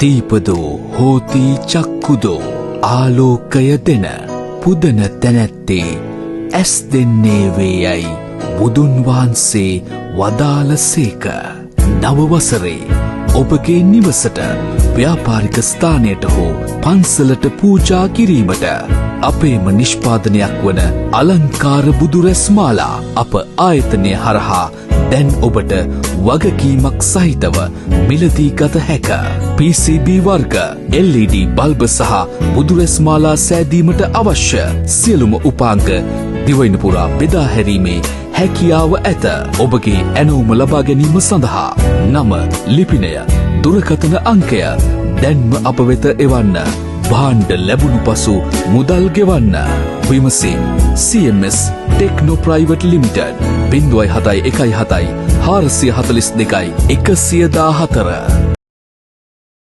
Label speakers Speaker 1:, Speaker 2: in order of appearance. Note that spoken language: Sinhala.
Speaker 1: දීපදෝ හෝති චක්කුදෝ ආලෝකය දෙන පුදන තැනැත්තේ ඇස් දෙන්නේ වේයයි බුදුන් වහන්සේ වදාළසේක. නව වසරේ ඔබගේ නිවසට ව්‍යාපාරික ස්ථානයට හෝ පන්සලට පූජා කිරීමට අපේම නිෂ්පාදනයක් වන අලංකාර බුදුරැස් මාලා අප ආයතනය හරහා දැන් ඔබට වගකීමක් සහිතව මිලදී ගත හැක. PCB වර්ග LED බල්බ සහ බුදුරැස් මාලා සෑදීමට අවශ්‍ය සියලුම උපාංග දිවයින පුරා බෙදා හැරීමේ හැකියාව ඇත. ඔබගේ ඇනවුම ලබා ගැනීම සඳහා නම ලිපිනය දුරකථන අංකය දැන්ම අප වෙත එවන්න. භාණ්ඩ ලැබුණු පසු මුදල් ගෙවන්න. විමසින් CMS ටෙක්නෝ ප්‍රයිවට් ලිමිටඩ් 0717 442 114